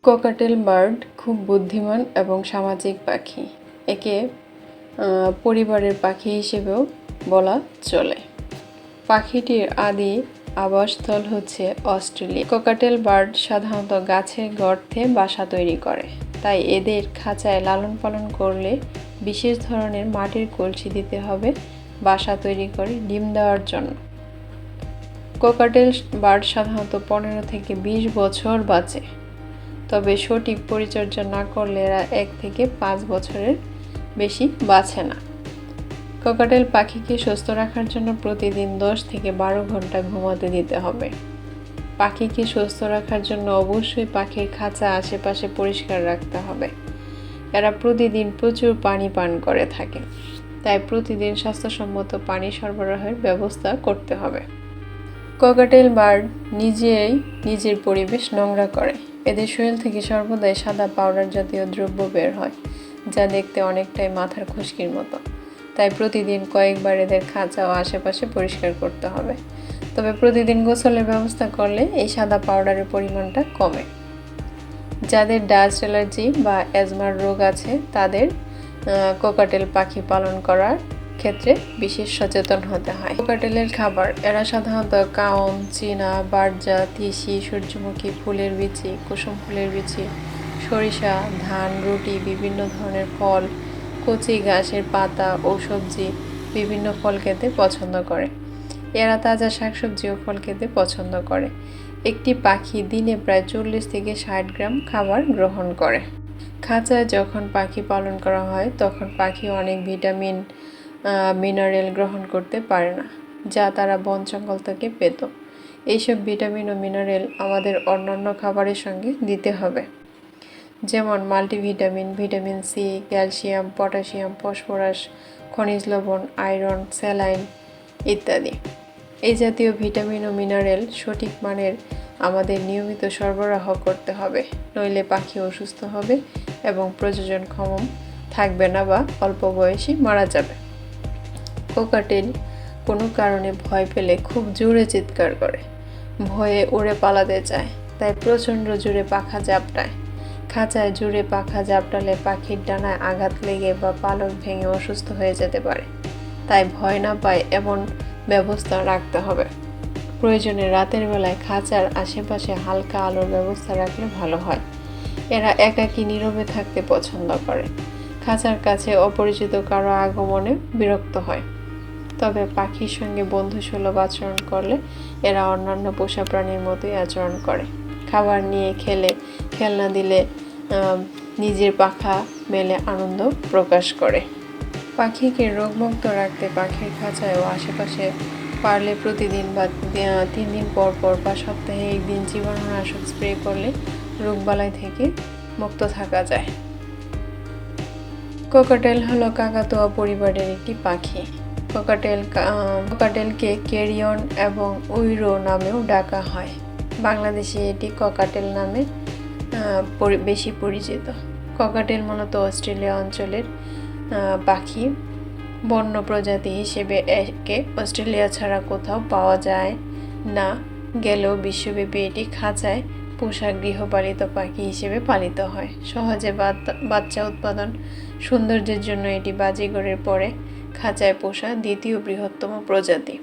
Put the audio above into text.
Cockatiel bird খুব বুদ্ধিমান এবং সামাজিক পাখি। একে পরিবারের পাখি হিসেবেও বলা চলে। পাখিটির আদি আবাসস্থল হচ্ছে অস্ট্রেলিয়া। ককাটেল বার্ড সাধারণত গাছের গর্তে বাসা তৈরি করে, তাই এদের খাঁচায় লালন পালন করলে বিশেষ ধরনের মাটির কলসি দিতে হবে বাসা তৈরি করে ডিম দেওয়ার জন্য। ককাটেল বার্ড সাধারণত 15 থেকে 20 বছর বাঁচে, তবে সঠিক পরিচর্যা না করলে এরা 1 থেকে 5 বছরের বেশি বাঁচে না। ককাটেল পাখিকে সুস্থ রাখার জন্য প্রতিদিন 10 থেকে 12 ঘন্টা ঘুমাতে দিতে হবে। পাখিকে সুস্থ রাখার জন্য অবশ্যই পাখির খাঁচা আশেপাশে পরিষ্কার রাখতে হবে। এরা প্রতিদিন প্রচুর পানি পান করে থাকে, তাই প্রতিদিন স্বাস্থ্যসম্মত পানি সরবরাহের ব্যবস্থা করতে হবে। ককাটেল বার্ড নিজের পরিবেশ নোংরা করে। এদের শরীর থেকে সর্বদাই সাদা পাউডার জাতীয় দ্রব্য বের হয়, যা দেখতে অনেকটাই মাথার খুশকির মতো। তাই প্রতিদিন কয়েকবার এদের খাঁচা ও আশেপাশে পরিষ্কার করতে হবে। তবে প্রতিদিন গোসলের ব্যবস্থা করলে এই সাদা পাউডারের পরিমাণটা কমে। যাদের ডাস্ট অ্যালার্জি বা অ্যাজমার রোগ আছে তাদের ককাটেল পাখি পালন করার ক্ষেত্রে বিশেষ সচেতন হতে হয়। ককাটেলের খাবার: এরা সাধারণত কাউন, চীনা, বার্জা, তিসি, সূর্যমুখী ফুলের বিচি, কুসুম ফুলের বিচি, সরিষা, ধান, রুটি, বিভিন্ন ধরনের ফল, কচি ঘাসের পাতা ও সবজি, বিভিন্ন ফল খেতে পছন্দ করে। এরা তাজা শাকসবজি ও ফল খেতে পছন্দ করে। একটি পাখি দিনে প্রায় 40 থেকে 60 গ্রাম খাবার গ্রহণ করে। খাঁচায় যখন পাখি পালন করা হয় তখন পাখি অনেক ভিটামিন মিনারেল গ্রহণ করতে পারে না, যা তারা বন জঙ্গল থেকে পেত। এইসব ভিটামিন ও মিনারেল আমাদের অন্যান্য খাবারের সঙ্গে দিতে হবে, যেমন multivitamin, vitamin C, calcium, potassium, phosphorus, খনিজ লবণ, আয়রন, স্যালাইন ইত্যাদি। এই জাতীয় ভিটামিন ও মিনারেল সঠিক মানের আমাদের নিয়মিত সরবরাহ করতে হবে, নইলে পাখি অসুস্থ হবে এবং প্রজননক্ষম থাকবে না বা অল্প বয়সে মারা যাবে। ককাটেল কোনো কারণে ভয় পেলে খুব জোরে চিৎকার করে, ভয়ে উড়ে পালাতে চায়, তাই প্রচণ্ড জোরে পাখা ঝাপটায়। খাঁচায় জোরে পাখা ঝাপটালে পাখির ডানায় আঘাত লেগে বা পালক ভেঙে অসুস্থ হয়ে যেতে পারে। তাই ভয় না পায় এমন ব্যবস্থা রাখতে হবে। প্রয়োজনে রাতের বেলায় খাঁচার আশেপাশে হালকা আলোর ব্যবস্থা রাখলে ভালো হয়। এরা একাকী নীরবে থাকতে পছন্দ করে। খাঁচার কাছে অপরিচিত কারো আগমনে বিরক্ত হয়। তবে পাখির সঙ্গে বন্ধুসুলভ আচরণ করলে এরা অন্যান্য পোষা প্রাণীর মতোই আচরণ করে। খাবার নিয়ে খেলনা দিলে নিজের পাখা মেলে আনন্দ প্রকাশ করে। পাখিকে রোগমুক্ত রাখতে পাখির খাঁচায় ও আশেপাশে পারলে প্রতিদিন বা 3 দিন পর পর বা সপ্তাহে 1 দিন জীবাণুনাশক স্প্রে করলে রোগবালাই থেকে মুক্ত থাকা যায়। ককাটেল হলো কাকাতুয়া পরিবারের একটি পাখি। ককাটেলকে ক্যারিয়ন এবং উইরো নামেও ডাকা হয়। বাংলাদেশে এটি ককাটেল নামে বেশি পরিচিত। ককাটেল মূলত অস্ট্রেলিয়া অঞ্চলের পাখি। বন্য প্রজাতি হিসেবে একে অস্ট্রেলিয়া ছাড়া কোথাও পাওয়া যায় না গেলেও বিশ্বব্যাপী এটি খাঁচায় পোষা গৃহপালিত পাখি হিসেবে পালিত হয়। সহজে বাচ্চা উৎপাদন, সৌন্দর্যের জন্য এটি বাজিগরের পরে খাঁচায় পোষা দ্বিতীয় বৃহত্তম প্রজাতি।